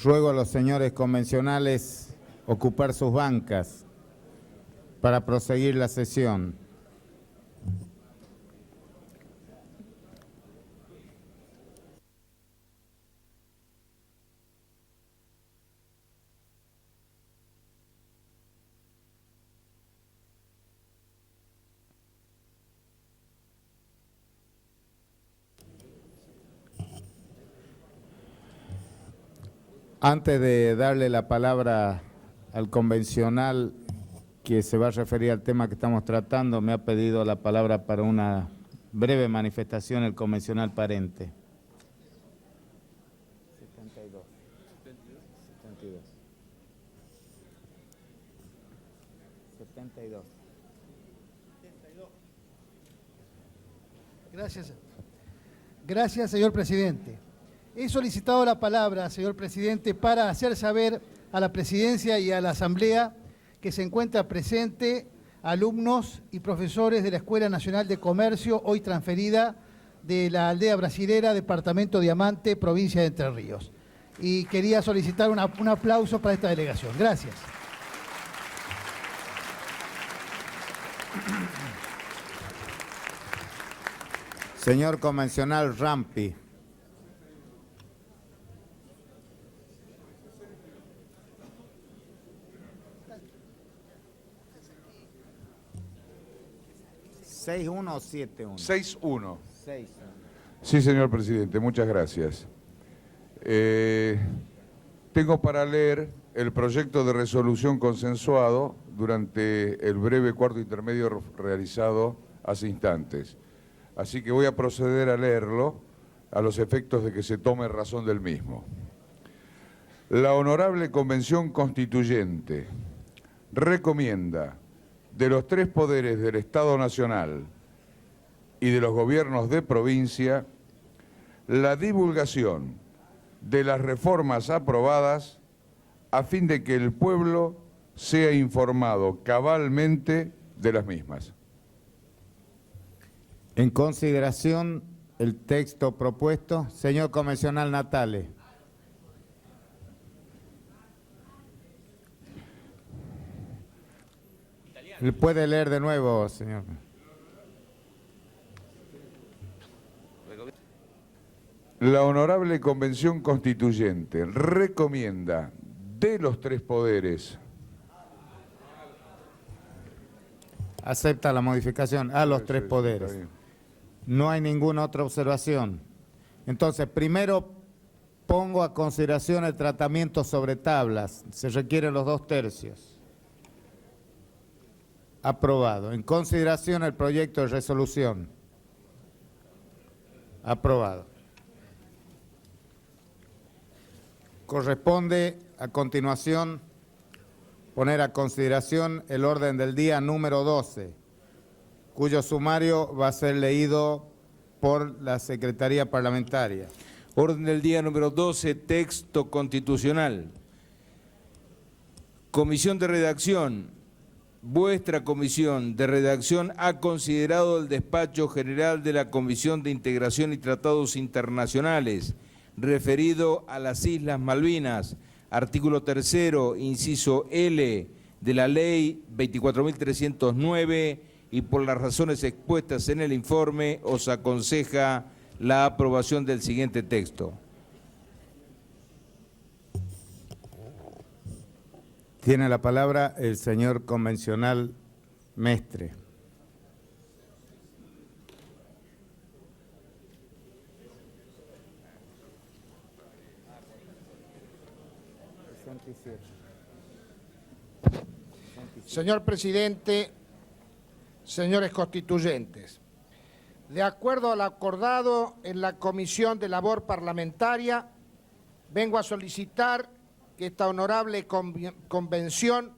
Ruego a los señores convencionales ocupar sus bancas para proseguir la sesión. Antes de darle la palabra al convencional que se va a referir al tema que estamos tratando, me ha pedido la palabra para una breve manifestación el convencional Parente. 72. 72. 72. Gracias, señor presidente. He solicitado la palabra, señor presidente, para hacer saber a la presidencia y a la asamblea que se encuentra presente alumnos y profesores de la Escuela Nacional de Comercio, hoy transferida de la aldea brasilera, departamento Diamante, provincia de Entre Ríos. Y quería solicitar un aplauso para esta delegación. Gracias. Señor convencional Rampi. ¿6-1 o 7-1? 6-1. 6-1. Sí, señor presidente, muchas gracias. Tengo para leer el proyecto de resolución consensuado durante el breve cuarto intermedio realizado hace instantes. Así que voy a proceder a leerlo a los efectos de que se tome razón del mismo. La Honorable Convención Constituyente recomienda de los tres poderes del Estado Nacional y de los gobiernos de provincia la divulgación de las reformas aprobadas a fin de que el pueblo sea informado cabalmente de las mismas. En consideración el texto propuesto, señor convencional Natale. ¿Puede leer de nuevo, señor? La Honorable Convención Constituyente recomienda de los tres poderes. Acepta la modificación a los tres poderes. No hay ninguna otra observación. Entonces, primero pongo a consideración el tratamiento sobre tablas. Se requieren los 2/3. Aprobado. En consideración el proyecto de resolución. Aprobado. Corresponde a continuación poner a consideración el orden del día número 12, cuyo sumario va a ser leído por la Secretaría Parlamentaria. Orden del día número 12, texto constitucional. Comisión de redacción. Vuestra comisión de redacción ha considerado el despacho general de la Comisión de Integración y Tratados Internacionales, referido a las Islas Malvinas, artículo 3º, inciso L de la Ley 24.309, y por las razones expuestas en el informe, os aconseja la aprobación del siguiente texto. Tiene la palabra el señor convencional Mestre. Señor presidente, señores constituyentes, de acuerdo a lo acordado en la Comisión de Labor Parlamentaria, vengo a solicitar que esta honorable convención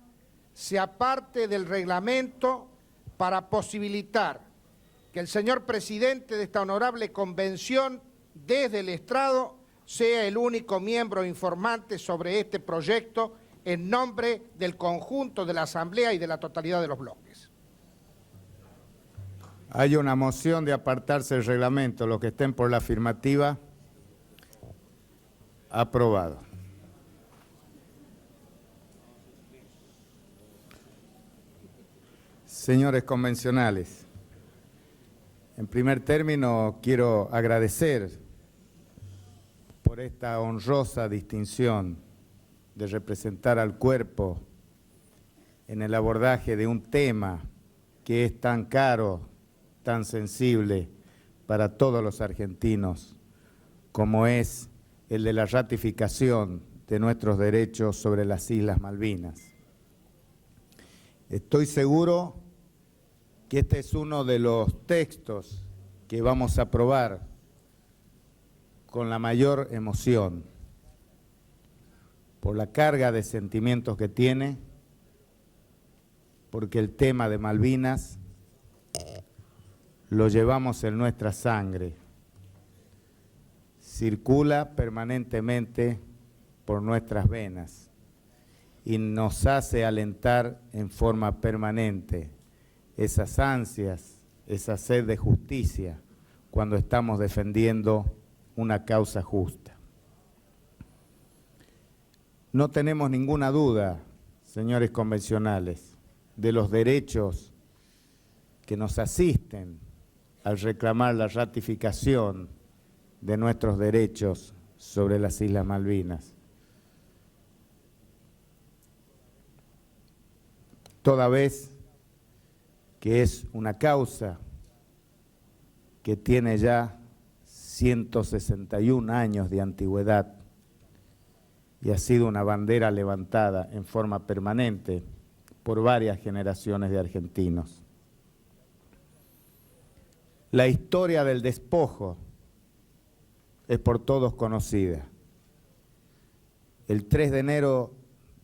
sea parte del reglamento para posibilitar que el señor presidente de esta honorable convención, desde el estrado, sea el único miembro informante sobre este proyecto en nombre del conjunto de la Asamblea y de la totalidad de los bloques. Hay una moción de apartarse del reglamento. Los que estén por la afirmativa, aprobado. Señores convencionales, en primer término quiero agradecer por esta honrosa distinción de representar al cuerpo en el abordaje de un tema que es tan caro, tan sensible para todos los argentinos, como es el de la ratificación de nuestros derechos sobre las Islas Malvinas. Estoy seguro que este es uno de los textos que vamos a aprobar con la mayor emoción, por la carga de sentimientos que tiene, porque el tema de Malvinas lo llevamos en nuestra sangre, circula permanentemente por nuestras venas y nos hace alentar en forma permanente esas ansias, esa sed de justicia cuando estamos defendiendo una causa justa. No tenemos ninguna duda, señores convencionales, de los derechos que nos asisten al reclamar la ratificación de nuestros derechos sobre las Islas Malvinas. Toda vez que es una causa que tiene ya 161 años de antigüedad y ha sido una bandera levantada en forma permanente por varias generaciones de argentinos. La historia del despojo es por todos conocida. El 3 de enero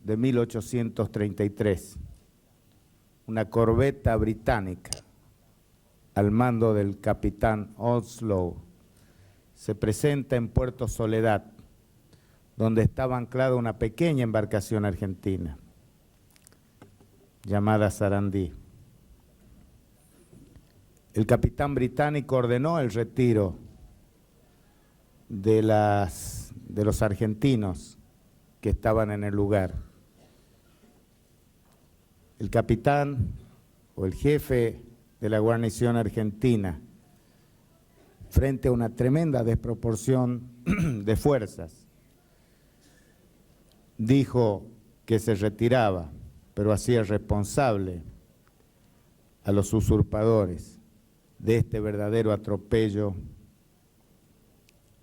de 1833, una corbeta británica al mando del capitán Onslow se presenta en Puerto Soledad, donde estaba anclada una pequeña embarcación argentina llamada Sarandí. El capitán británico ordenó el retiro de los argentinos que estaban en el lugar. El capitán o el jefe de la guarnición argentina, frente a una tremenda desproporción de fuerzas, dijo que se retiraba, pero hacía responsable a los usurpadores de este verdadero atropello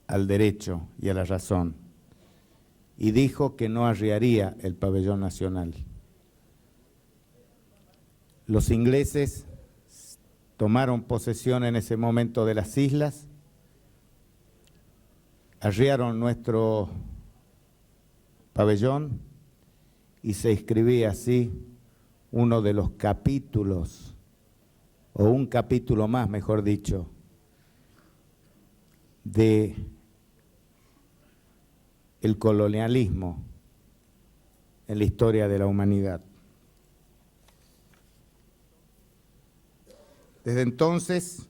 al derecho y a la razón, y dijo que no arriaría el pabellón nacional. Los ingleses tomaron posesión en ese momento de las islas, arriaron nuestro pabellón y se escribía así uno de los capítulos, o un capítulo más, mejor dicho, de el colonialismo en la historia de la humanidad. Desde entonces,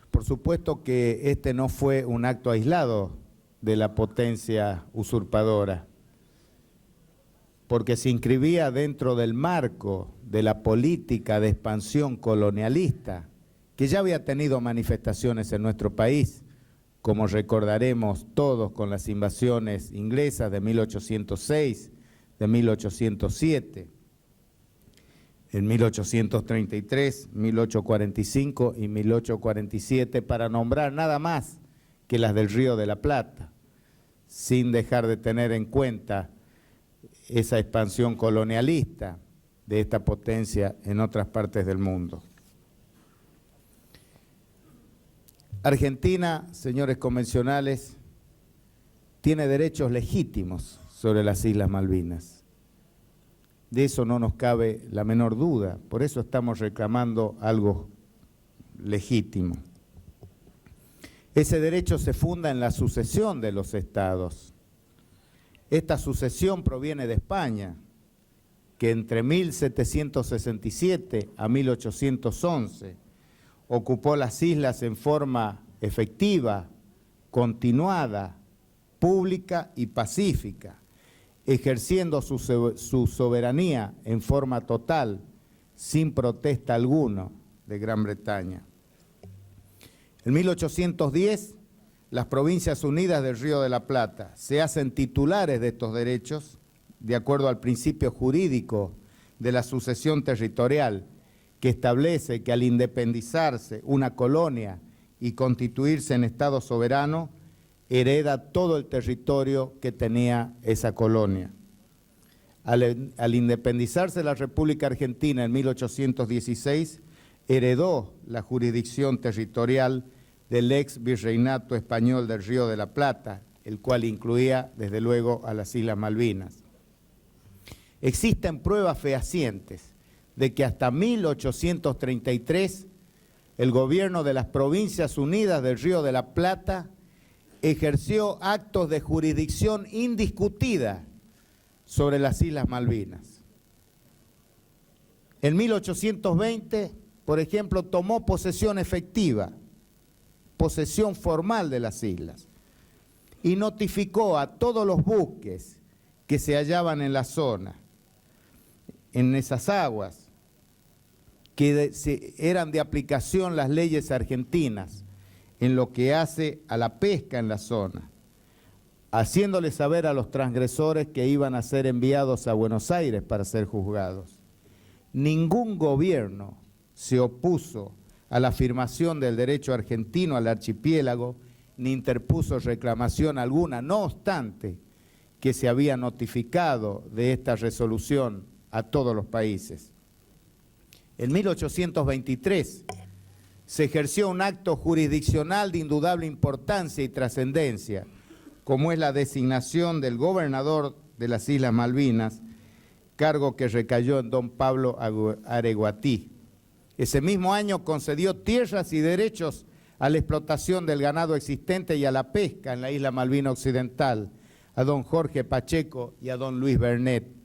por supuesto que este no fue un acto aislado de la potencia usurpadora, porque se inscribía dentro del marco de la política de expansión colonialista, que ya había tenido manifestaciones en nuestro país, como recordaremos todos con las invasiones inglesas de 1806, de 1807, en 1833, 1845 y 1847, para nombrar nada más que las del Río de la Plata, sin dejar de tener en cuenta esa expansión colonialista de esta potencia en otras partes del mundo. Argentina, señores convencionales, tiene derechos legítimos sobre las Islas Malvinas. De eso no nos cabe la menor duda, por eso estamos reclamando algo legítimo. Ese derecho se funda en la sucesión de los estados. Esta sucesión proviene de España, que entre 1767 a 1811 ocupó las islas en forma efectiva, continuada, pública y pacífica, ejerciendo su soberanía en forma total, sin protesta alguna de Gran Bretaña. En 1810, las Provincias Unidas del Río de la Plata se hacen titulares de estos derechos de acuerdo al principio jurídico de la sucesión territorial, que establece que al independizarse una colonia y constituirse en Estado soberano, hereda todo el territorio que tenía esa colonia. Al independizarse la República Argentina en 1816, heredó la jurisdicción territorial del ex virreinato español del Río de la Plata, el cual incluía, desde luego, a las Islas Malvinas. Existen pruebas fehacientes de que hasta 1833 el gobierno de las Provincias Unidas del Río de la Plata ejerció actos de jurisdicción indiscutida sobre las Islas Malvinas. En 1820, por ejemplo, tomó posesión efectiva, posesión formal de las islas, y notificó a todos los buques que se hallaban en la zona, en esas aguas, que eran de aplicación las leyes argentinas en lo que hace a la pesca en la zona, haciéndole saber a los transgresores que iban a ser enviados a Buenos Aires para ser juzgados. Ningún gobierno se opuso a la afirmación del derecho argentino al archipiélago, ni interpuso reclamación alguna, no obstante que se había notificado de esta resolución a todos los países. En 1823 se ejerció un acto jurisdiccional de indudable importancia y trascendencia, como es la designación del gobernador de las Islas Malvinas, cargo que recayó en don Pablo Areguatí. Ese mismo año concedió tierras y derechos a la explotación del ganado existente y a la pesca en la isla Malvina Occidental, a don Jorge Pacheco y a don Luis Bernet.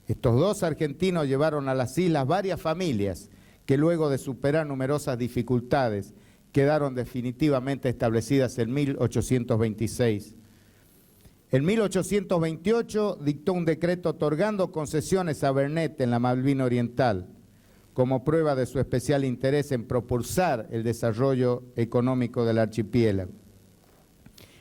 Estos dos argentinos llevaron a las islas varias familias que luego de superar numerosas dificultades quedaron definitivamente establecidas en 1826. En 1828 dictó un decreto otorgando concesiones a Bernet en la Malvina Oriental, como prueba de su especial interés en propulsar el desarrollo económico del archipiélago.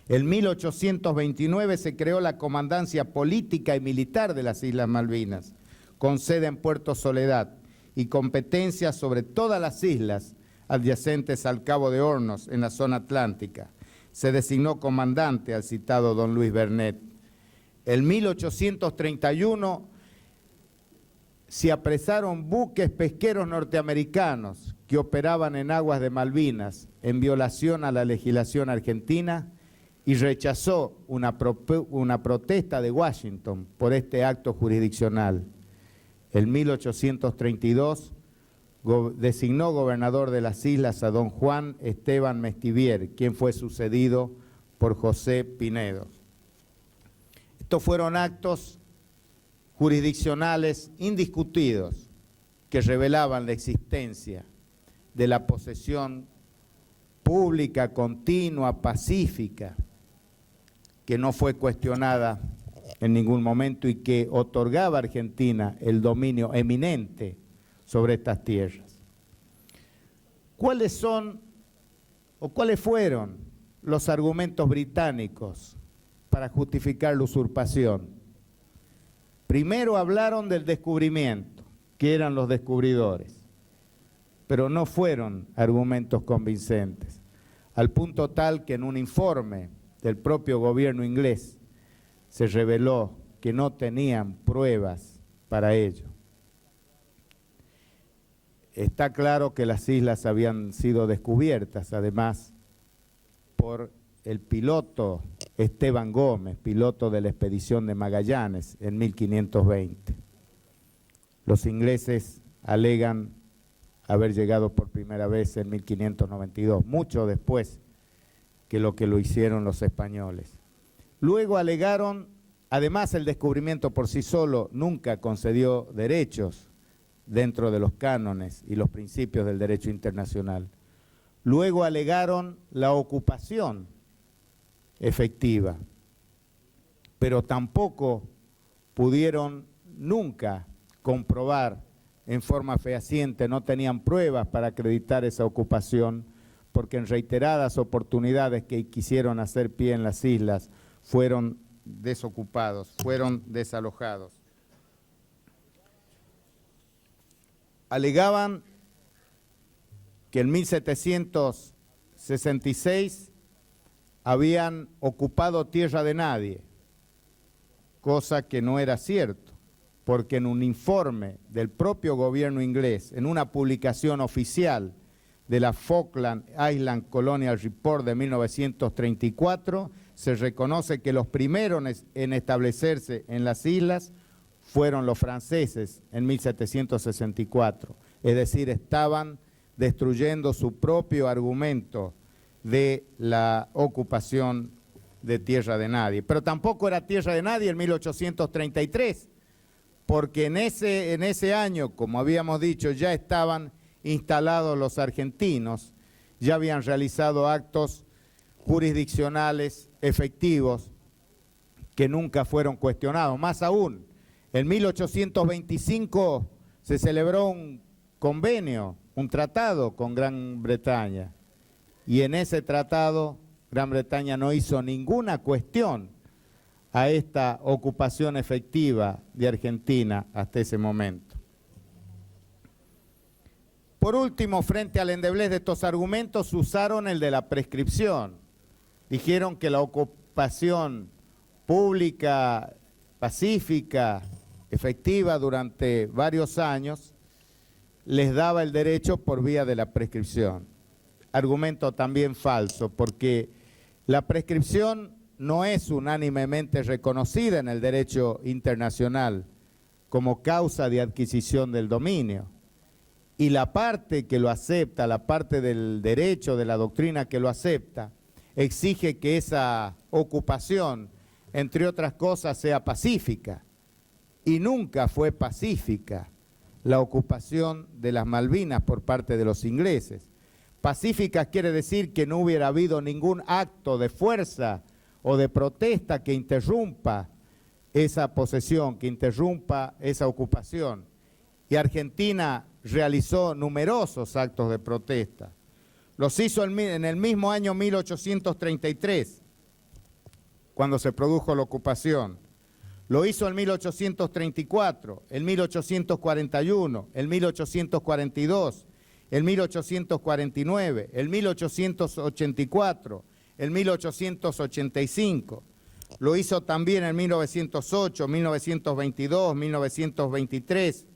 En 1829 se creó la Comandancia Política y Militar de las Islas Malvinas, con sede en Puerto Soledad y competencia sobre todas las islas adyacentes al Cabo de Hornos en la zona atlántica. Se designó comandante al citado don Luis Bernet. En 1831 se apresaron buques pesqueros norteamericanos que operaban en aguas de Malvinas en violación a la legislación argentina y rechazó una protesta de Washington por este acto jurisdiccional. En 1832 designó gobernador de las islas a don Juan Esteban Mestivier, quien fue sucedido por José Pinedo. Estos fueron actos jurisdiccionales indiscutidos que revelaban la existencia de la posesión pública, continua, pacífica, que no fue cuestionada en ningún momento y que otorgaba a Argentina el dominio eminente sobre estas tierras. ¿Cuáles son o cuáles fueron los argumentos británicos para justificar la usurpación? Primero hablaron del descubrimiento, que eran los descubridores, pero no fueron argumentos convincentes, al punto tal que en un informe del propio gobierno inglés se reveló que no tenían pruebas para ello. Está claro que las islas habían sido descubiertas, además, por el piloto Esteban Gómez, piloto de la expedición de Magallanes en 1520. Los ingleses alegan haber llegado por primera vez en 1592, mucho después que lo hicieron los españoles. Luego alegaron, además el descubrimiento por sí solo nunca concedió derechos dentro de los cánones y los principios del derecho internacional. Luego alegaron la ocupación efectiva, pero tampoco pudieron nunca comprobar en forma fehaciente, no tenían pruebas para acreditar esa ocupación, porque en reiteradas oportunidades que quisieron hacer pie en las islas fueron desocupados, fueron desalojados. Alegaban que en 1766 habían ocupado tierra de nadie, cosa que no era cierto, porque en un informe del propio gobierno inglés, en una publicación oficial de la Falkland Island Colonial Report de 1934, se reconoce que los primeros en establecerse en las islas fueron los franceses en 1764, es decir, estaban destruyendo su propio argumento de la ocupación de tierra de nadie. Pero tampoco era tierra de nadie en 1833, porque en ese año, como habíamos dicho, ya estaban instalados los argentinos, ya habían realizado actos jurisdiccionales efectivos que nunca fueron cuestionados. Más aún, en 1825 se celebró un convenio, un tratado con Gran Bretaña, y en ese tratado Gran Bretaña no hizo ninguna cuestión a esta ocupación efectiva de Argentina hasta ese momento. Por último, frente al endeblez de estos argumentos, usaron el de la prescripción. Dijeron que la ocupación pública, pacífica, efectiva durante varios años, les daba el derecho por vía de la prescripción. Argumento también falso, porque la prescripción no es unánimemente reconocida en el derecho internacional como causa de adquisición del dominio. Y la parte que lo acepta, la parte del derecho, de la doctrina que lo acepta, exige que esa ocupación, entre otras cosas, sea pacífica. Y nunca fue pacífica la ocupación de las Malvinas por parte de los ingleses. Pacífica quiere decir que no hubiera habido ningún acto de fuerza o de protesta que interrumpa esa posesión, que interrumpa esa ocupación. Y Argentina realizó numerosos actos de protesta. Los hizo en el mismo año 1833, cuando se produjo la ocupación. Lo hizo en 1834, en 1841, en 1842, en 1849, en 1884, en 1885. Lo hizo también en 1908, 1922, 1923,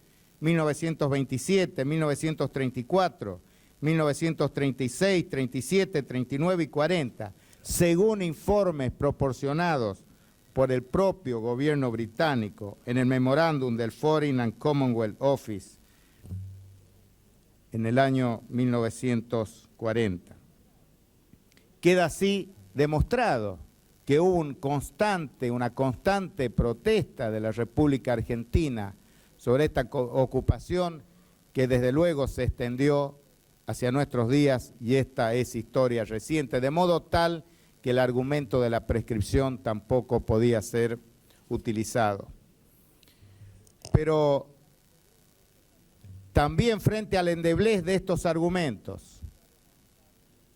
1927, 1934, 1936, 37, 39 y 40, según informes proporcionados por el propio gobierno británico en el memorándum del Foreign and Commonwealth Office en el año 1940. Queda así demostrado que hubo una constante protesta de la República Argentina sobre esta ocupación que desde luego se extendió hacia nuestros días, y esta es historia reciente, de modo tal que el argumento de la prescripción tampoco podía ser utilizado. Pero también frente al endeblez de estos argumentos,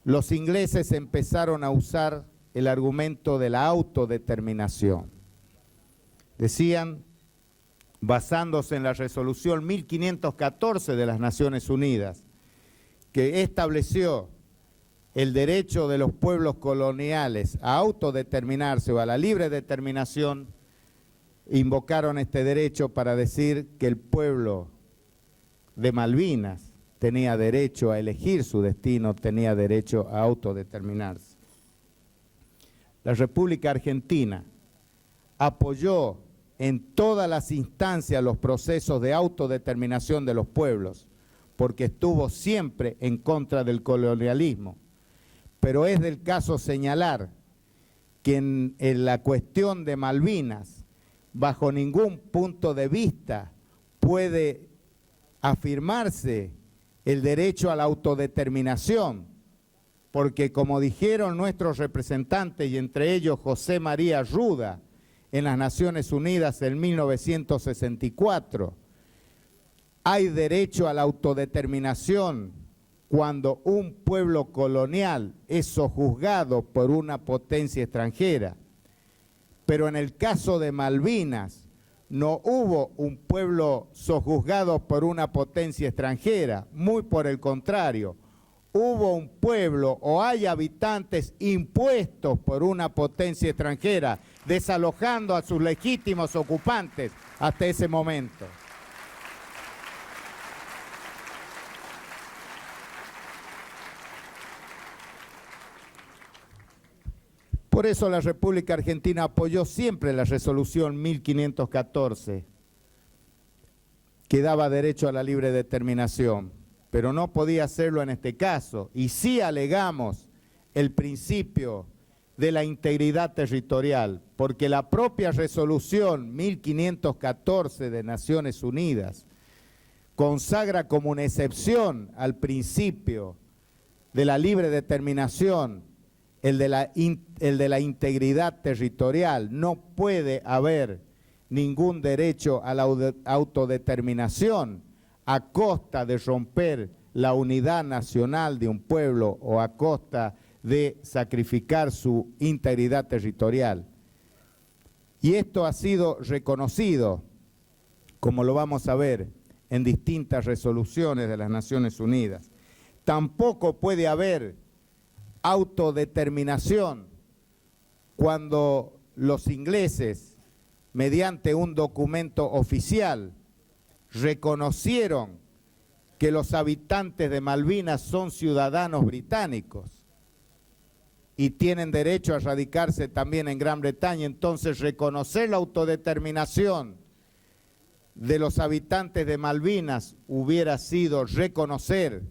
los ingleses empezaron a usar el argumento de la autodeterminación. Decían, basándose en la resolución 1514 de las Naciones Unidas, que estableció el derecho de los pueblos coloniales a autodeterminarse o a la libre determinación, invocaron este derecho para decir que el pueblo de Malvinas tenía derecho a elegir su destino, tenía derecho a autodeterminarse. La República Argentina apoyó en todas las instancias los procesos de autodeterminación de los pueblos, porque estuvo siempre en contra del colonialismo. Pero es del caso señalar que en la cuestión de Malvinas, bajo ningún punto de vista puede afirmarse el derecho a la autodeterminación, porque como dijeron nuestros representantes, y entre ellos José María Ruda, en las Naciones Unidas en 1964, hay derecho a la autodeterminación cuando un pueblo colonial es sojuzgado por una potencia extranjera. Pero en el caso de Malvinas, no hubo un pueblo sojuzgado por una potencia extranjera, muy por el contrario, hubo un pueblo o hay habitantes impuestos por una potencia extranjera, desalojando a sus legítimos ocupantes hasta ese momento. Por eso la República Argentina apoyó siempre la resolución 1514, que daba derecho a la libre determinación, pero no podía hacerlo en este caso. Y sí alegamos el principio de la integridad territorial, porque la propia resolución 1514 de Naciones Unidas consagra como una excepción al principio de la libre determinación el de la integridad territorial. No puede haber ningún derecho a la autodeterminación a costa de romper la unidad nacional de un pueblo o a costa de sacrificar su integridad territorial. Y esto ha sido reconocido, como lo vamos a ver, en distintas resoluciones de las Naciones Unidas. Tampoco puede haber autodeterminación cuando los ingleses, mediante un documento oficial, reconocieron que los habitantes de Malvinas son ciudadanos británicos y tienen derecho a radicarse también en Gran Bretaña. Entonces, reconocer la autodeterminación de los habitantes de Malvinas hubiera sido reconocer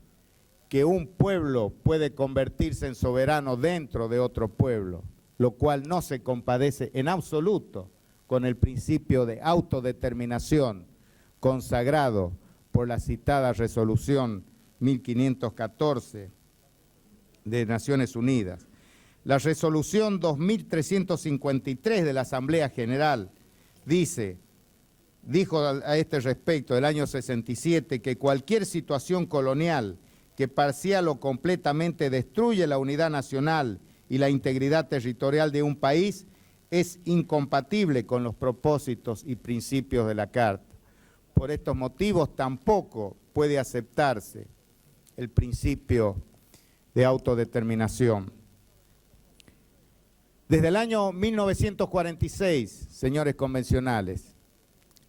que un pueblo puede convertirse en soberano dentro de otro pueblo, lo cual no se compadece en absoluto con el principio de autodeterminación consagrado por la citada resolución 1514 de Naciones Unidas. La resolución 2353 de la Asamblea General dijo a este respecto, del año 67, que cualquier situación colonial que parcial o completamente destruye la unidad nacional y la integridad territorial de un país es incompatible con los propósitos y principios de la Carta. Por estos motivos tampoco puede aceptarse el principio de autodeterminación. Desde el año 1946, señores convencionales,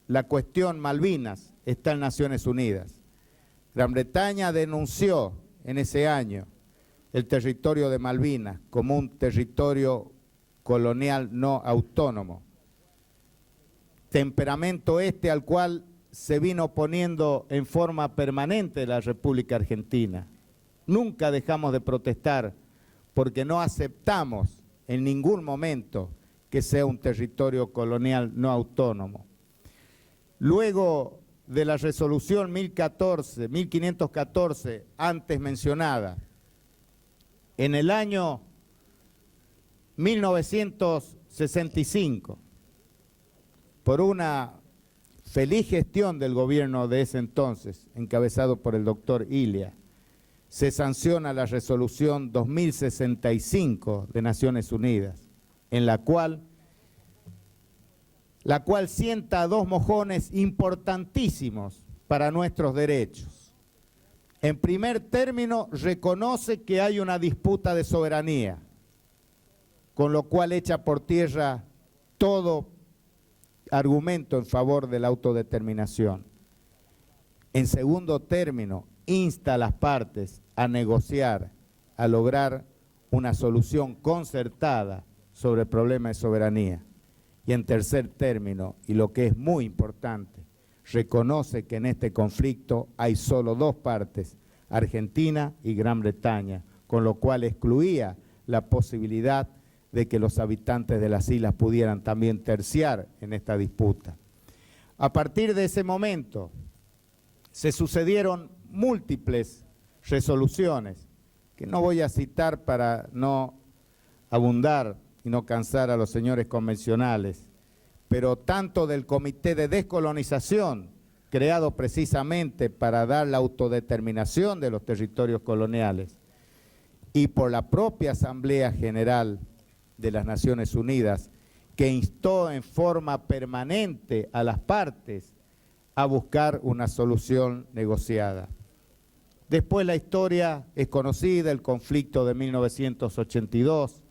la cuestión Malvinas está en Naciones Unidas. Gran Bretaña denunció en ese año el territorio de Malvinas como un territorio colonial no autónomo. Temperamento este al cual se vino oponiendo en forma permanente la República Argentina. Nunca dejamos de protestar porque no aceptamos en ningún momento que sea un territorio colonial no autónomo. Luego de la resolución 1514 antes mencionada, en el año 1965, por una feliz gestión del gobierno de ese entonces, encabezado por el doctor Ilia, se sanciona la resolución 2065 de Naciones Unidas, en la cual sienta dos mojones importantísimos para nuestros derechos. En primer término, reconoce que hay una disputa de soberanía, con lo cual echa por tierra todo argumento en favor de la autodeterminación. En segundo término, insta a las partes a negociar, a lograr una solución concertada sobre el problema de soberanía. Y en tercer término, y lo que es muy importante, reconoce que en este conflicto hay solo dos partes, Argentina y Gran Bretaña, con lo cual excluía la posibilidad de que los habitantes de las islas pudieran también terciar en esta disputa. A partir de ese momento se sucedieron múltiples resoluciones, que no voy a citar para no abundar y no cansar a los señores convencionales, pero tanto del Comité de Descolonización creado precisamente para dar la autodeterminación de los territorios coloniales, y por la propia Asamblea General de las Naciones Unidas, que instó en forma permanente a las partes a buscar una solución negociada. Después la historia es conocida, el conflicto de 1982,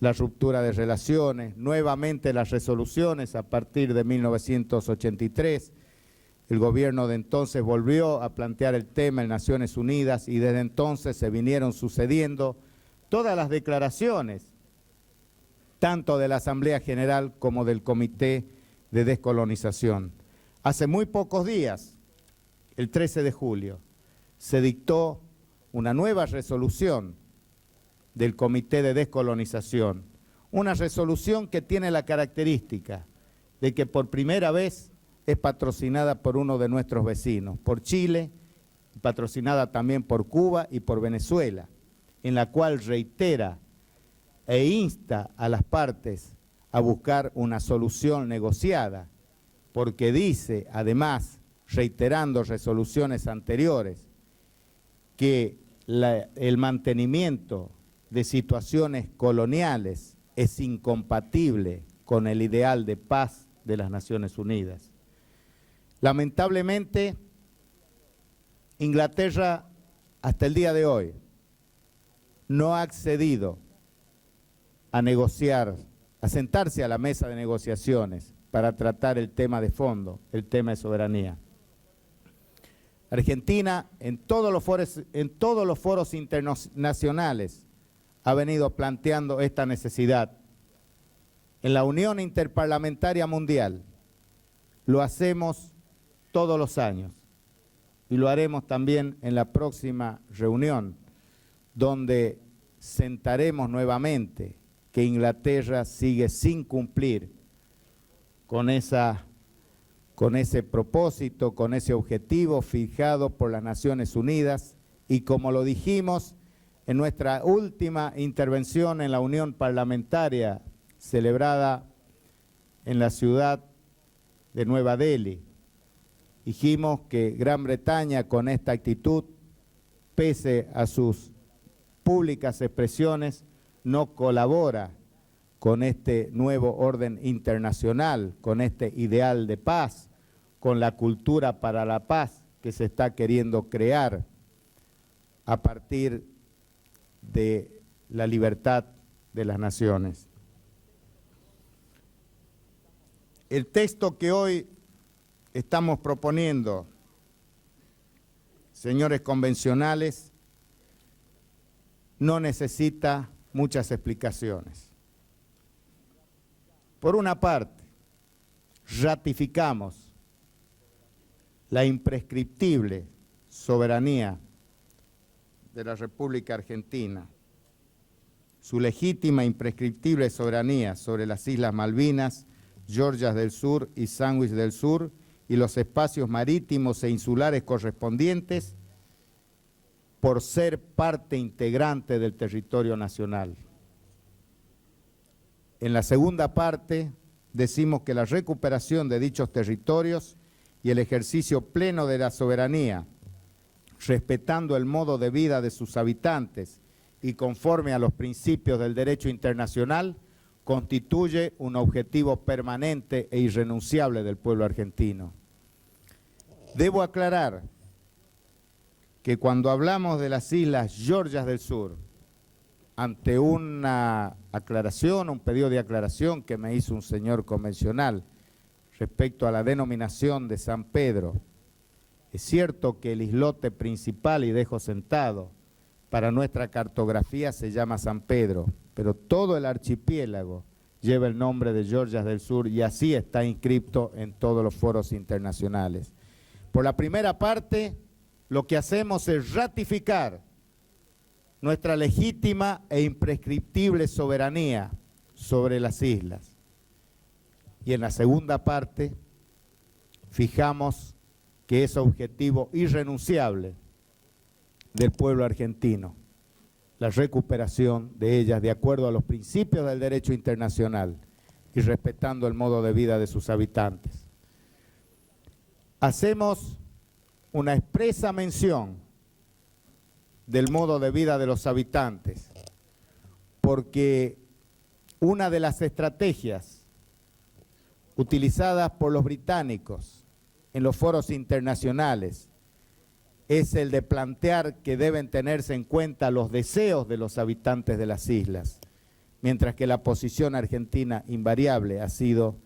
la ruptura de relaciones, nuevamente las resoluciones a partir de 1983. El gobierno de entonces volvió a plantear el tema en Naciones Unidas y desde entonces se vinieron sucediendo todas las declaraciones, tanto de la Asamblea General como del Comité de Descolonización. Hace muy pocos días, el 13 de julio, se dictó una nueva resolución del Comité de Descolonización, una resolución que tiene la característica de que por primera vez es patrocinada por uno de nuestros vecinos, por Chile, patrocinada también por Cuba y por Venezuela, en la cual reitera e insta a las partes a buscar una solución negociada, porque dice, además, reiterando resoluciones anteriores, que el mantenimiento de situaciones coloniales es incompatible con el ideal de paz de las Naciones Unidas. Lamentablemente, Inglaterra hasta el día de hoy no ha accedido a negociar, a sentarse a la mesa de negociaciones para tratar el tema de fondo, el tema de soberanía. Argentina en todos los foros internacionales ha venido planteando esta necesidad. En la Unión Interparlamentaria Mundial lo hacemos todos los años y lo haremos también en la próxima reunión, donde sentaremos nuevamente que Inglaterra sigue sin cumplir con ese propósito, con ese objetivo fijado por las Naciones Unidas, y como lo dijimos en nuestra última intervención en la Unión Parlamentaria celebrada en la ciudad de Nueva Delhi, dijimos que Gran Bretaña con esta actitud, pese a sus públicas expresiones, no colabora con este nuevo orden internacional, con este ideal de paz, con la cultura para la paz que se está queriendo crear a partir de la libertad de las naciones. El texto que hoy estamos proponiendo, señores convencionales, no necesita muchas explicaciones. Por una parte, ratificamos la imprescriptible soberanía de la República Argentina, su legítima e imprescriptible soberanía sobre las Islas Malvinas, Georgias del Sur y Sandwich del Sur y los espacios marítimos e insulares correspondientes por ser parte integrante del territorio nacional. En la segunda parte decimos que la recuperación de dichos territorios y el ejercicio pleno de la soberanía, respetando el modo de vida de sus habitantes y conforme a los principios del derecho internacional, constituye un objetivo permanente e irrenunciable del pueblo argentino. Debo aclarar que cuando hablamos de las Islas Georgias del Sur, ante una aclaración, un pedido de aclaración que me hizo un señor convencional respecto a la denominación de San Pedro, es cierto que el islote principal, y dejo sentado, para nuestra cartografía se llama San Pedro, pero todo el archipiélago lleva el nombre de Georgias del Sur y así está inscrito en todos los foros internacionales. Por la primera parte, lo que hacemos es ratificar nuestra legítima e imprescriptible soberanía sobre las islas. Y en la segunda parte, fijamos que es objetivo irrenunciable del pueblo argentino la recuperación de ellas de acuerdo a los principios del derecho internacional y respetando el modo de vida de sus habitantes. hacemos una expresa mención del modo de vida de los habitantes, porque una de las estrategias utilizadas por los británicos en los foros internacionales es el de plantear que deben tenerse en cuenta los deseos de los habitantes de las islas, mientras que la posición argentina invariable ha sido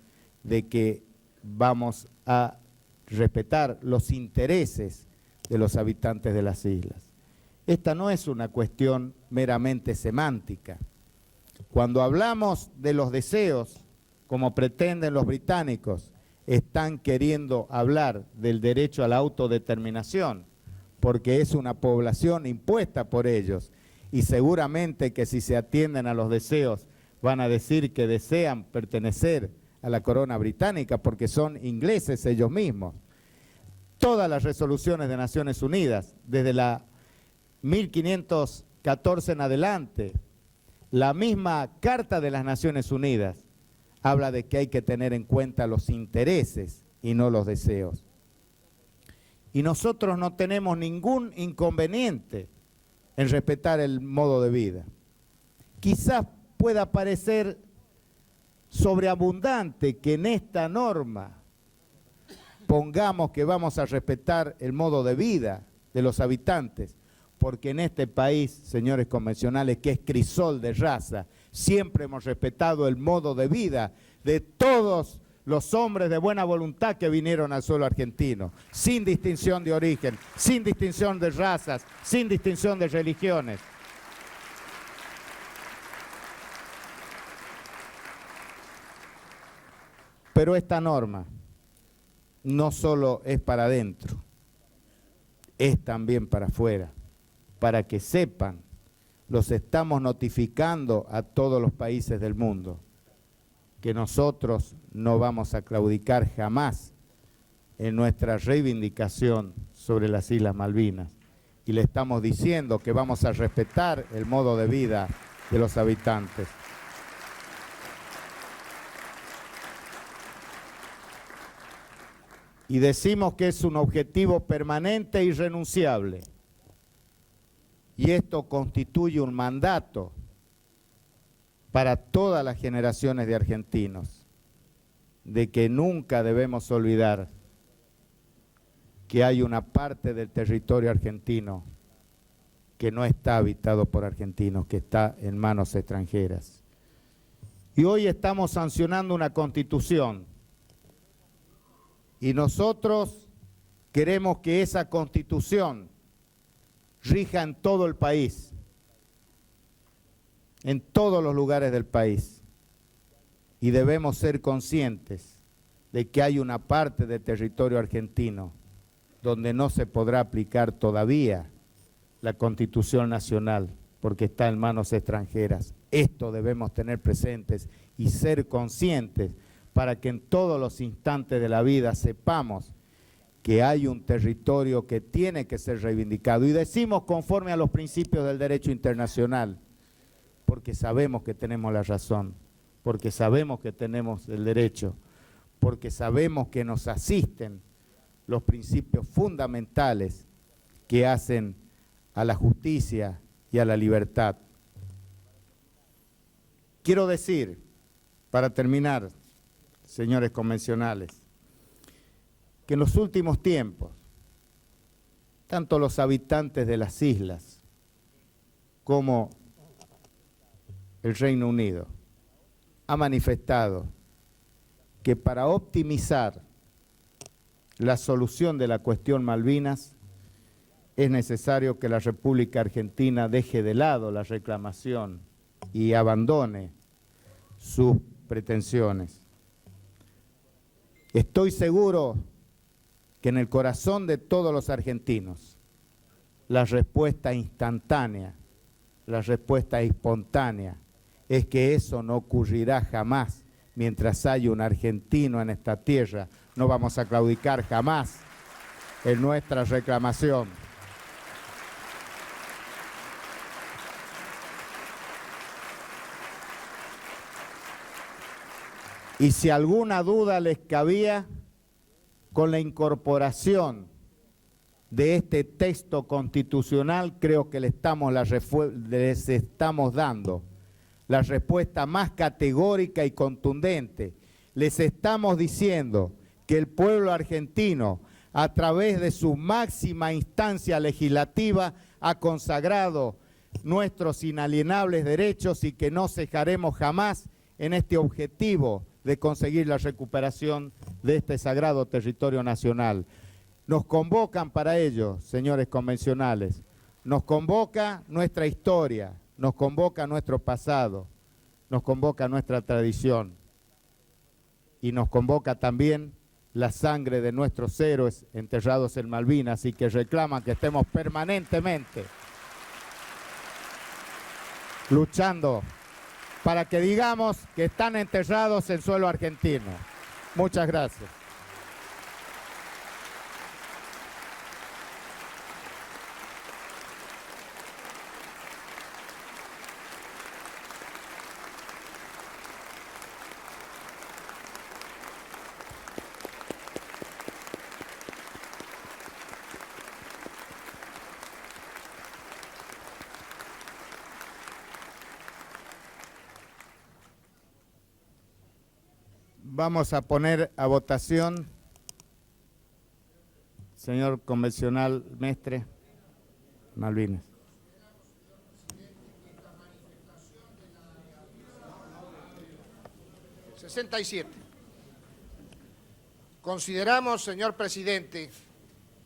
de que vamos a respetar los intereses de los habitantes de las islas. Esta no es una cuestión meramente semántica. Cuando hablamos de los deseos, como pretenden los británicos, están queriendo hablar del derecho a la autodeterminación, porque es una población impuesta por ellos, y seguramente que si se atienden a los deseos van a decir que desean pertenecer a la corona británica porque son ingleses ellos mismos. Todas las resoluciones de Naciones Unidas, desde la 1514 en adelante, la misma Carta de las Naciones Unidas habla de que hay que tener en cuenta los intereses y no los deseos. Y nosotros no tenemos ningún inconveniente en respetar el modo de vida. Quizás pueda parecer sobreabundante que en esta norma pongamos que vamos a respetar el modo de vida de los habitantes, porque en este país, señores convencionales, que es crisol de raza, siempre hemos respetado el modo de vida de todos los hombres de buena voluntad que vinieron al suelo argentino, sin distinción de origen, sin distinción de razas, sin distinción de religiones. Pero esta norma no solo es para adentro, es también para afuera, para que sepan, los estamos notificando a todos los países del mundo, que nosotros no vamos a claudicar jamás en nuestra reivindicación sobre las Islas Malvinas. Y le estamos diciendo que vamos a respetar el modo de vida de los habitantes. Y decimos que es un objetivo permanente e irrenunciable. Y esto constituye un mandato para todas las generaciones de argentinos, de que nunca debemos olvidar que hay una parte del territorio argentino que no está habitado por argentinos, que está en manos extranjeras. Y hoy estamos sancionando una constitución y nosotros queremos que esa constitución rija en todo el país, en todos los lugares del país, y debemos ser conscientes de que hay una parte del territorio argentino donde no se podrá aplicar todavía la Constitución Nacional porque está en manos extranjeras. Esto debemos tener presentes y ser conscientes para que en todos los instantes de la vida sepamos que hay un territorio que tiene que ser reivindicado. Y decimos conforme a los principios del derecho internacional, porque sabemos que tenemos la razón, porque sabemos que tenemos el derecho, porque sabemos que nos asisten los principios fundamentales que hacen a la justicia y a la libertad. Quiero decir, para terminar, señores convencionales, que en los últimos tiempos, tanto los habitantes de las islas como el Reino Unido ha manifestado que para optimizar la solución de la cuestión Malvinas es necesario que la República Argentina deje de lado la reclamación y abandone sus pretensiones. Estoy seguro que en el corazón de todos los argentinos la respuesta instantánea, la respuesta espontánea es que eso no ocurrirá jamás mientras haya un argentino en esta tierra. No vamos a claudicar jamás en nuestra reclamación. Y si alguna duda les cabía, con la incorporación de este texto constitucional, creo que les estamos dando la respuesta más categórica y contundente. Les estamos diciendo que el pueblo argentino, a través de su máxima instancia legislativa, ha consagrado nuestros inalienables derechos y que no cejaremos jamás en este objetivo de conseguir la recuperación de este sagrado territorio nacional. Nos convocan para ello, señores convencionales, nos convoca nuestra historia, nos convoca nuestro pasado, nos convoca nuestra tradición y nos convoca también la sangre de nuestros héroes enterrados en Malvinas y que reclaman que estemos permanentemente luchando para que digamos que están enterrados en suelo argentino. Muchas gracias. Vamos a poner a votación, señor convencional Mestre, Malvinas. Consideramos, señor presidente,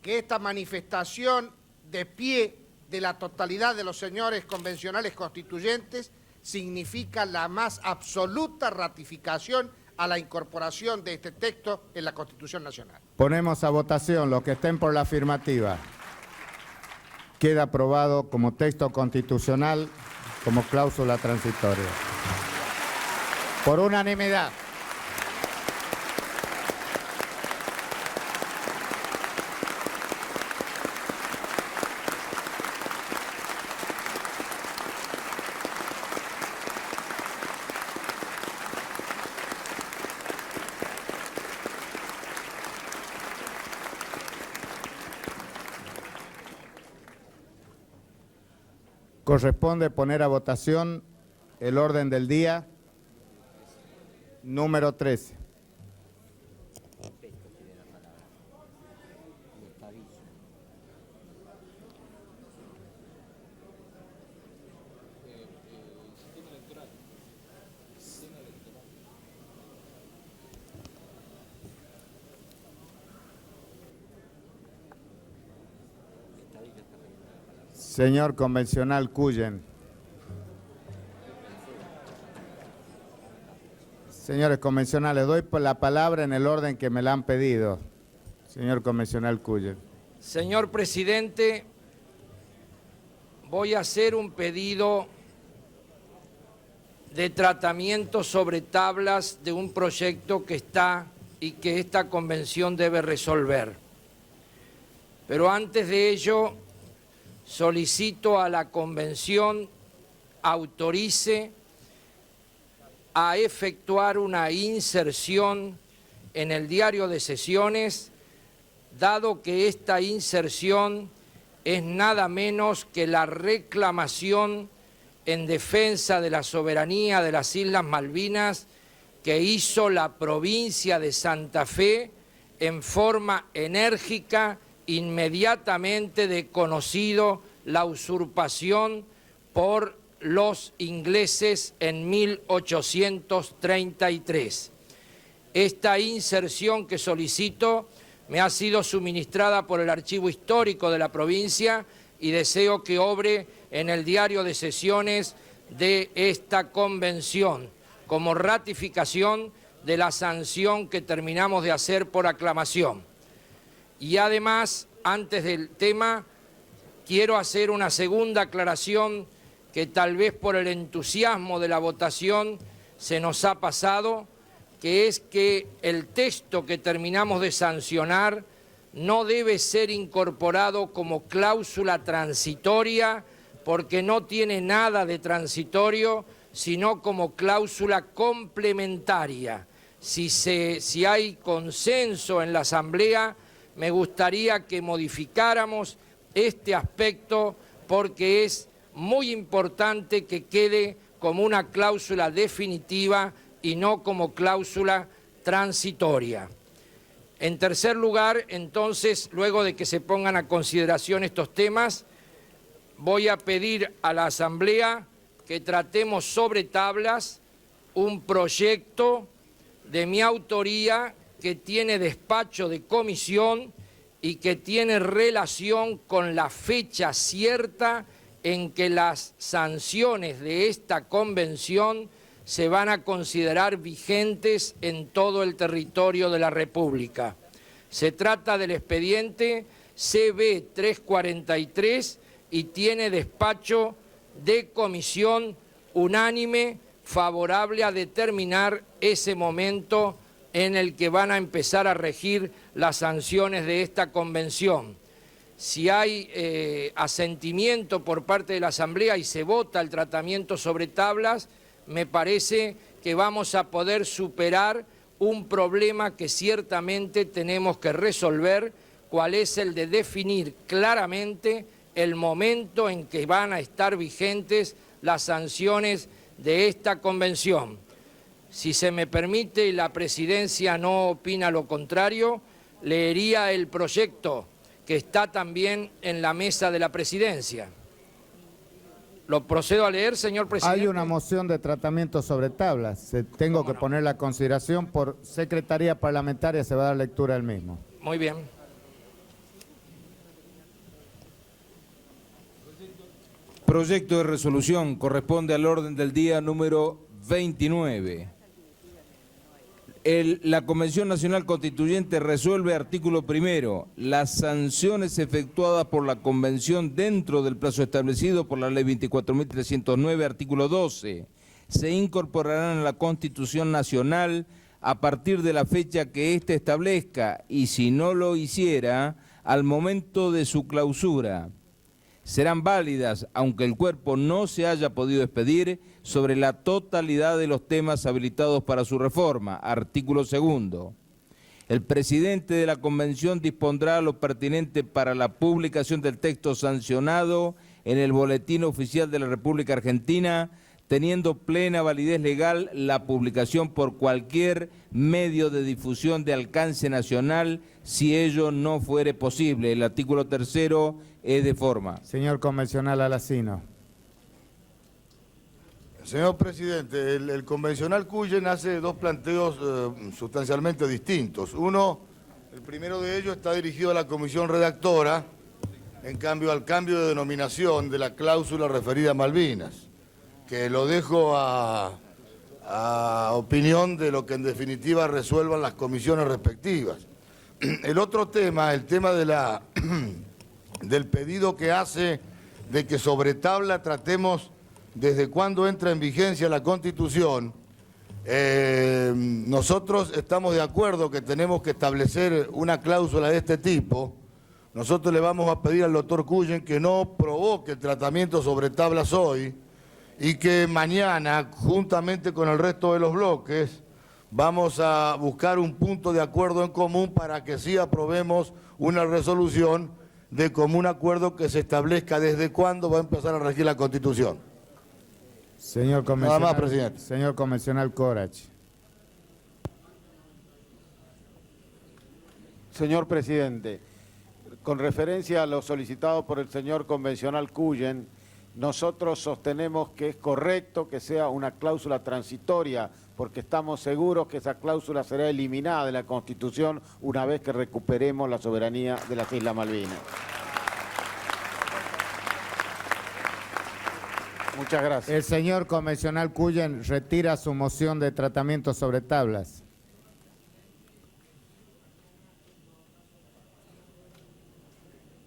que esta manifestación de pie de la totalidad de los señores convencionales constituyentes significa la más absoluta ratificación a la incorporación de este texto en la Constitución Nacional. Ponemos a votación los que estén por la afirmativa. Queda aprobado como texto constitucional, como cláusula transitoria. Por unanimidad. Corresponde poner a votación el orden del día número 13. Señor convencional Cuyen. Señores convencionales, doy la palabra en el orden que me la han pedido. Señor convencional Cuyen. Señor presidente, voy a hacer un pedido de tratamiento sobre tablas de un proyecto que está y que esta convención debe resolver. Pero antes de ello, solicito a la convención autorice a efectuar una inserción en el diario de sesiones, dado que esta inserción es nada menos que la reclamación en defensa de la soberanía de las Islas Malvinas que hizo la provincia de Santa Fe en forma enérgica inmediatamente de conocido la usurpación por los ingleses en 1833. Esta inserción que solicito me ha sido suministrada por el Archivo Histórico de la provincia y deseo que obre en el diario de sesiones de esta convención como ratificación de la sanción que terminamos de hacer por aclamación. Y además, antes del tema, quiero hacer una segunda aclaración que tal vez por el entusiasmo de la votación se nos ha pasado, que es que el texto que terminamos de sancionar no debe ser incorporado como cláusula transitoria porque no tiene nada de transitorio, sino como cláusula complementaria. si hay consenso en la Asamblea, me gustaría que modificáramos este aspecto porque es muy importante que quede como una cláusula definitiva y no como cláusula transitoria. En tercer lugar, entonces, luego de que se pongan a consideración estos temas, voy a pedir a la Asamblea que tratemos sobre tablas un proyecto de mi autoría que tiene despacho de comisión y que tiene relación con la fecha cierta en que las sanciones de esta convención se van a considerar vigentes en todo el territorio de la República. Se trata del expediente CB 343 y tiene despacho de comisión unánime favorable a determinar ese momento en el que van a empezar a regir las sanciones de esta convención. Si hay asentimiento por parte de la Asamblea y se vota el tratamiento sobre tablas, me parece que vamos a poder superar un problema que ciertamente tenemos que resolver, cuál es el de definir claramente el momento en que van a estar vigentes las sanciones de esta convención. Si se me permite y la Presidencia no opina lo contrario, leería el proyecto que está también en la mesa de la Presidencia. ¿Lo procedo a leer, señor presidente? Hay una moción de tratamiento sobre tablas. Tengo que ponerla a consideración por Secretaría Parlamentaria, se va a dar lectura del mismo. Muy bien. Proyecto de resolución corresponde al orden del día número 29. La Convención Nacional Constituyente resuelve, artículo primero, las sanciones efectuadas por la Convención dentro del plazo establecido por la Ley 24.309, artículo 12, se incorporarán a la Constitución Nacional a partir de la fecha que éste establezca y, si no lo hiciera, al momento de su clausura. Serán válidas, aunque el cuerpo no se haya podido expedir, sobre la totalidad de los temas habilitados para su reforma. Artículo segundo. El presidente de la Convención dispondrá lo pertinente para la publicación del texto sancionado en el Boletín Oficial de la República Argentina, teniendo plena validez legal la publicación por cualquier medio de difusión de alcance nacional, si ello no fuere posible. El artículo tercero es de forma. Señor convencional Alacino. Señor presidente, el convencional Cuyen hace dos planteos sustancialmente distintos. Uno, el primero de ellos está dirigido a la comisión redactora, en cambio al cambio de denominación de la cláusula referida a Malvinas, que lo dejo a opinión de lo que en definitiva resuelvan las comisiones respectivas. El otro tema, el tema de del pedido que hace de que sobre tabla tratemos desde cuándo entra en vigencia la Constitución, nosotros estamos de acuerdo que tenemos que establecer una cláusula de este tipo. Nosotros le vamos a pedir al doctor Cuyen que no provoque el tratamiento sobre tablas hoy y que mañana, juntamente con el resto de los bloques, vamos a buscar un punto de acuerdo en común para que sí aprobemos una resolución de común acuerdo que se establezca desde cuándo va a empezar a regir la Constitución. Señor convencional, Nada más, presidente. Señor convencional Corach. Señor presidente, con referencia a lo solicitado por el señor convencional Cuyen, nosotros sostenemos que es correcto que sea una cláusula transitoria, porque estamos seguros que esa cláusula será eliminada de la Constitución una vez que recuperemos la soberanía de las Islas Malvinas. Muchas gracias. El señor convencional Cuyen retira su moción de tratamiento sobre tablas.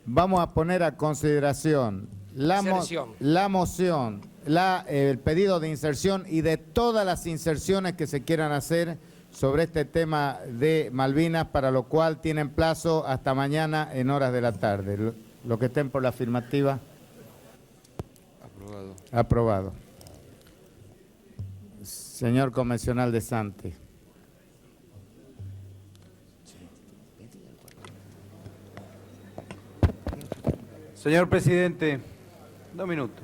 Vamos a poner a consideración el pedido de inserción y de todas las inserciones que se quieran hacer sobre este tema de Malvinas, para lo cual tienen plazo hasta mañana en horas de la tarde. Lo que estén por la afirmativa. Aprobado. Aprobado. Señor convencional de Santi. Señor presidente, 2 minutos.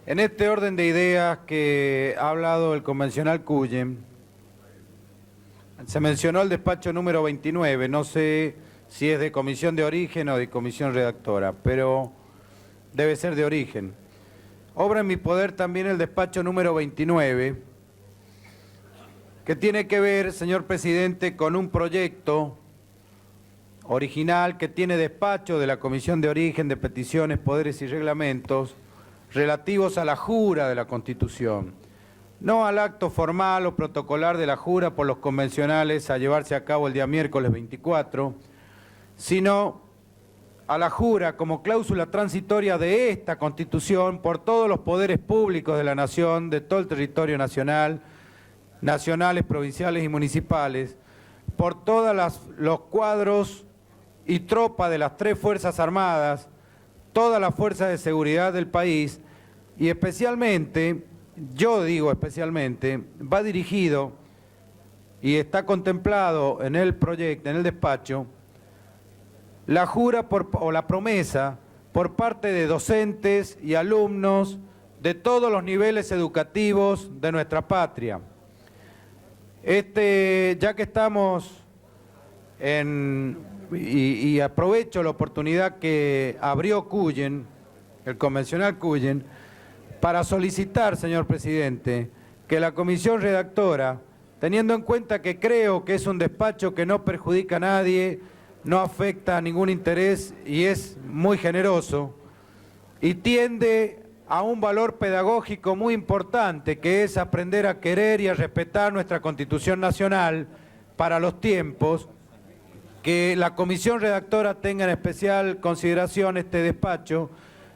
En este orden de ideas que ha hablado el convencional Cuyen, se mencionó el despacho número 29, no sé si es de comisión de origen o de comisión redactora, pero debe ser de origen. Obra en mi poder también el despacho número 29, que tiene que ver, señor presidente, con un proyecto original que tiene despacho de la Comisión de Origen, de Peticiones, Poderes y Reglamentos relativos a la jura de la Constitución. No al acto formal o protocolar de la jura por los convencionales a llevarse a cabo el día miércoles 24, sino a la jura como cláusula transitoria de esta Constitución por todos los poderes públicos de la Nación, de todo el territorio nacional, nacionales, provinciales y municipales, por todos los cuadros y tropas de las 3 Fuerzas Armadas, todas las fuerzas de seguridad del país, y especialmente, yo digo especialmente, va dirigido y está contemplado en el proyecto, en el despacho, la jura o la promesa por parte de docentes y alumnos de todos los niveles educativos de nuestra patria. Ya que estamos y aprovecho la oportunidad que abrió Cuyen, el convencional Cuyen, para solicitar, señor presidente, que la comisión redactora, teniendo en cuenta que creo que es un despacho que no perjudica a nadie, no afecta a ningún interés y es muy generoso, y tiende a un valor pedagógico muy importante, que es aprender a querer y a respetar nuestra Constitución Nacional para los tiempos, que la comisión redactora tenga en especial consideración este despacho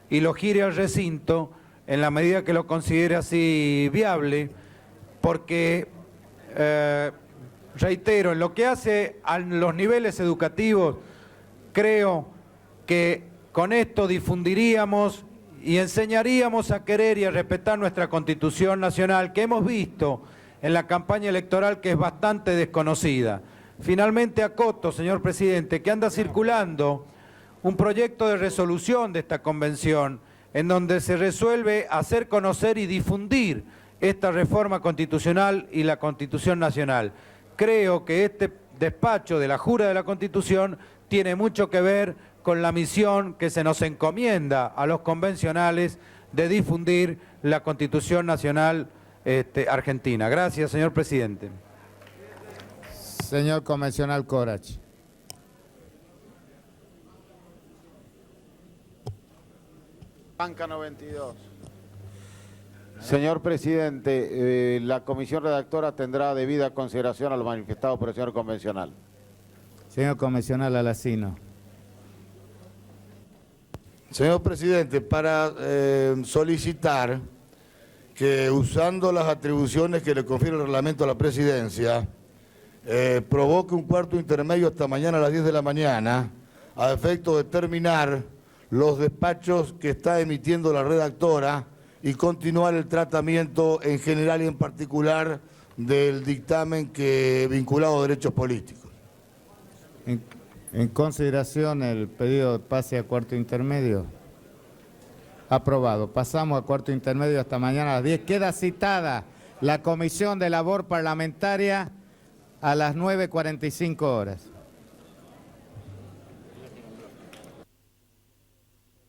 y lo gire al recinto en la medida que lo considere así viable, porque, reitero, en lo que hace a los niveles educativos, creo que con esto difundiríamos y enseñaríamos a querer y a respetar nuestra Constitución Nacional, que hemos visto en la campaña electoral que es bastante desconocida. Finalmente acoto, señor presidente, que anda circulando un proyecto de resolución de esta convención en donde se resuelve hacer conocer y difundir esta reforma constitucional y la Constitución Nacional. Creo que este despacho de la jura de la Constitución tiene mucho que ver con la misión que se nos encomienda a los convencionales de difundir la Constitución Nacional argentina. Gracias, señor presidente. Señor convencional Corach. Banca 92. Señor presidente, la comisión redactora tendrá debida consideración a lo manifestado por el señor convencional. Señor convencional Alacino. Señor presidente, para solicitar que, usando las atribuciones que le confiere el reglamento a la presidencia, provoque un cuarto intermedio hasta mañana a las 10 de la mañana, a efecto de terminar los despachos que está emitiendo la redactora y continuar el tratamiento en general y en particular del dictamen vinculado a derechos políticos. En consideración el pedido de pase a cuarto intermedio. Aprobado. Pasamos a cuarto intermedio hasta mañana a las 10. Queda citada la Comisión de Labor Parlamentaria a las 9:45 horas.